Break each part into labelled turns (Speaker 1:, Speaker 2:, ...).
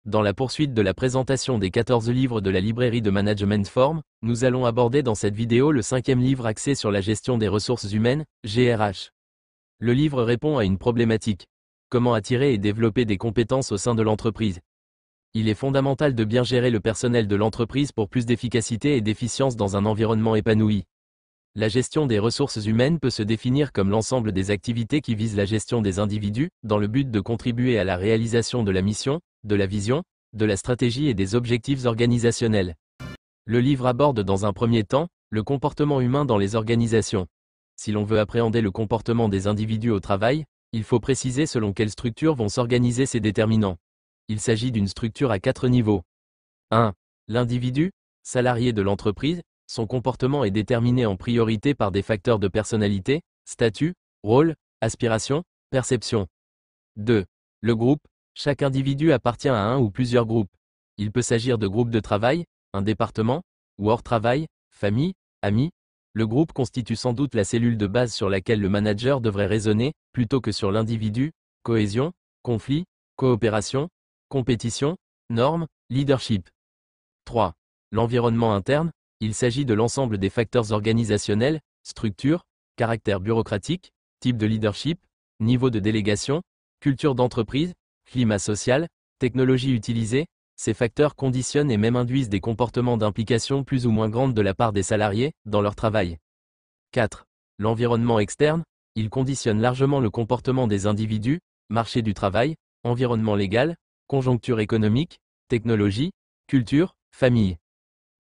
Speaker 1: Dans la poursuite de la présentation des 14 livres de la librairie de Management Form, nous allons aborder dans cette vidéo le 5e livre axé sur la gestion des ressources humaines, GRH. Le livre répond à une problématique. Comment attirer et développer des compétences au sein de l'entreprise? Il est fondamental de bien gérer le personnel de l'entreprise pour plus d'efficacité et d'efficience dans un environnement épanoui. La gestion des ressources humaines peut se définir comme l'ensemble des activités qui visent la gestion des individus, dans le but de contribuer à la réalisation de la mission, de la vision, de la stratégie et des objectifs organisationnels. Le livre aborde dans un premier temps, le comportement humain dans les organisations. Si l'on veut appréhender le comportement des individus au travail, il faut préciser selon quelles structures vont s'organiser ces déterminants. Il s'agit d'une structure à 4 niveaux. 1. L'individu, salarié de l'entreprise, son comportement est déterminé en priorité par des facteurs de personnalité, statut, rôle, aspiration, perception. 2. Le groupe, chaque individu appartient à un ou plusieurs groupes. Il peut s'agir de groupes de travail, un département, ou hors travail, famille, amis. Le groupe constitue sans doute la cellule de base sur laquelle le manager devrait raisonner, plutôt que sur l'individu, cohésion, conflit, coopération, compétition, normes, leadership. 3. L'environnement interne, il s'agit de l'ensemble des facteurs organisationnels, structure, caractère bureaucratique, type de leadership, niveau de délégation, culture d'entreprise, climat social, technologie utilisée. Ces facteurs conditionnent et même induisent des comportements d'implication plus ou moins grandes de la part des salariés, dans leur travail. 4. L'environnement externe, il conditionne largement le comportement des individus, marché du travail, environnement légal, conjoncture économique, technologie, culture, famille.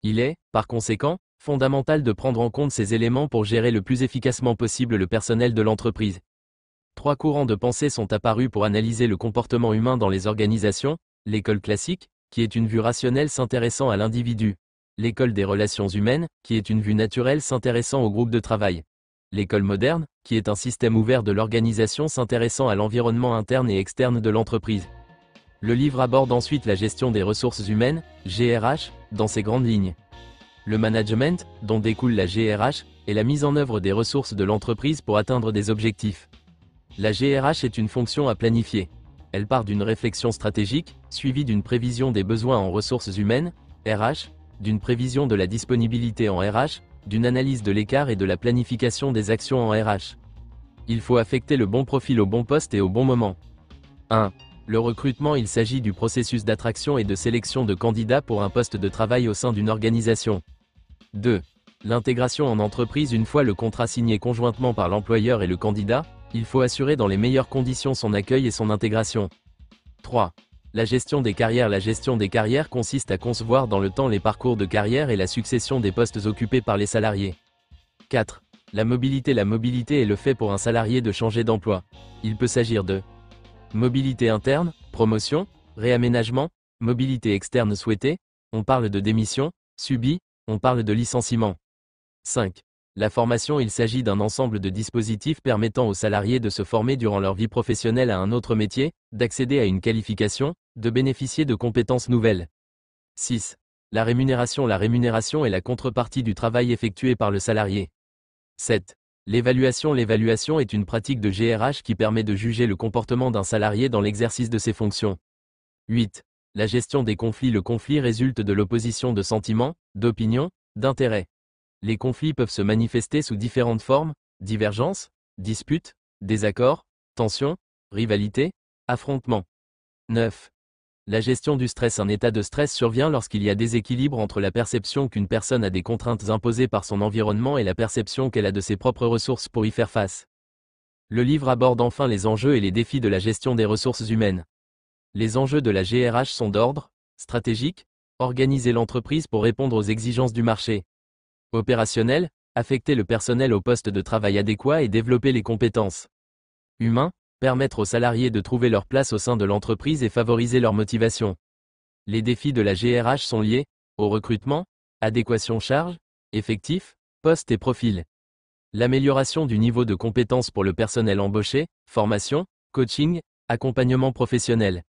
Speaker 1: Il est, par conséquent, fondamental de prendre en compte ces éléments pour gérer le plus efficacement possible le personnel de l'entreprise. 3 courants de pensée sont apparus pour analyser le comportement humain dans les organisations: l'école classique, qui est une vue rationnelle s'intéressant à l'individu; l'école des relations humaines, qui est une vue naturelle s'intéressant au groupe de travail; l'école moderne, qui est un système ouvert de l'organisation s'intéressant à l'environnement interne et externe de l'entreprise. Le livre aborde ensuite la gestion des ressources humaines, GRH, dans ses grandes lignes. Le management, dont découle la GRH, est la mise en œuvre des ressources de l'entreprise pour atteindre des objectifs. La GRH est une fonction à planifier. Elle part d'une réflexion stratégique, suivie d'une prévision des besoins en ressources humaines, RH, d'une prévision de la disponibilité en RH, d'une analyse de l'écart et de la planification des actions en RH. Il faut affecter le bon profil au bon poste et au bon moment. 1. Le recrutement. Il s'agit du processus d'attraction et de sélection de candidats pour un poste de travail au sein d'une organisation. 2. L'intégration en entreprise. Une fois le contrat signé conjointement par l'employeur et le candidat, il faut assurer dans les meilleures conditions son accueil et son intégration. 3. La gestion des carrières. La gestion des carrières consiste à concevoir dans le temps les parcours de carrière et la succession des postes occupés par les salariés. 4. La mobilité. La mobilité est le fait pour un salarié de changer d'emploi. Il peut s'agir de mobilité interne, promotion, réaménagement; mobilité externe souhaitée, on parle de démission; subie, on parle de licenciement. 5. La formation. Il s'agit d'un ensemble de dispositifs permettant aux salariés de se former durant leur vie professionnelle à un autre métier, d'accéder à une qualification, de bénéficier de compétences nouvelles. 6. La rémunération. La rémunération est la contrepartie du travail effectué par le salarié. 7. L'évaluation. L'évaluation est une pratique de GRH qui permet de juger le comportement d'un salarié dans l'exercice de ses fonctions. 8. La gestion des conflits. Le conflit résulte de l'opposition de sentiments, d'opinions, d'intérêts. Les conflits peuvent se manifester sous différentes formes: divergences, disputes, désaccords, tensions, rivalités, affrontements. 9. La gestion du stress. Un état de stress survient lorsqu'il y a déséquilibre entre la perception qu'une personne a des contraintes imposées par son environnement et la perception qu'elle a de ses propres ressources pour y faire face. Le livre aborde enfin les enjeux et les défis de la gestion des ressources humaines. Les enjeux de la GRH sont d'ordre stratégique, organiser l'entreprise pour répondre aux exigences du marché; opérationnel, affecter le personnel au poste de travail adéquat et développer les compétences; humain, permettre aux salariés de trouver leur place au sein de l'entreprise et favoriser leur motivation. Les défis de la GRH sont liés au recrutement, adéquation charge, effectifs, postes et profils; l'amélioration du niveau de compétences pour le personnel embauché, formation, coaching, accompagnement professionnel;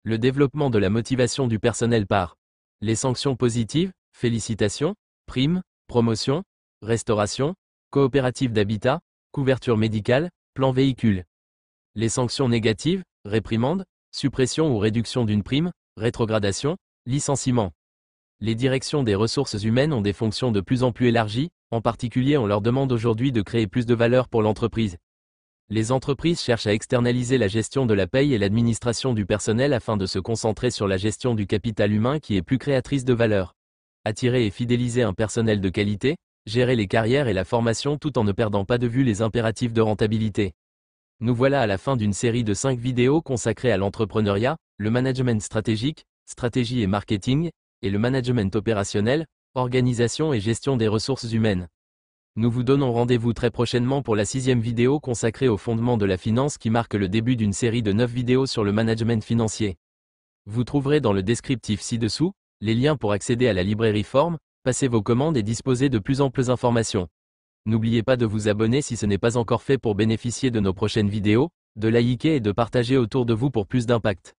Speaker 1: le développement de la motivation du personnel par les sanctions positives, félicitations, primes, promotion, restauration, coopérative d'habitat, couverture médicale, plan véhicule; les sanctions négatives, réprimande, suppression ou réduction d'une prime, rétrogradation, licenciement. Les directions des ressources humaines ont des fonctions de plus en plus élargies, en particulier on leur demande aujourd'hui de créer plus de valeur pour l'entreprise. Les entreprises cherchent à externaliser la gestion de la paye et l'administration du personnel afin de se concentrer sur la gestion du capital humain qui est plus créatrice de valeur. Attirer et fidéliser un personnel de qualité, gérer les carrières et la formation tout en ne perdant pas de vue les impératifs de rentabilité. Nous voilà à la fin d'une série de 5 vidéos consacrées à l'entrepreneuriat, le management stratégique, stratégie et marketing, et le management opérationnel, organisation et gestion des ressources humaines. Nous vous donnons rendez-vous très prochainement pour la 6e vidéo consacrée aux fondements de la finance qui marque le début d'une série de 9 vidéos sur le management financier. Vous trouverez dans le descriptif ci-dessous les liens pour accéder à la librairie Form, passer vos commandes et disposer de plus amples informations. N'oubliez pas de vous abonner si ce n'est pas encore fait pour bénéficier de nos prochaines vidéos, de liker et de partager autour de vous pour plus d'impact.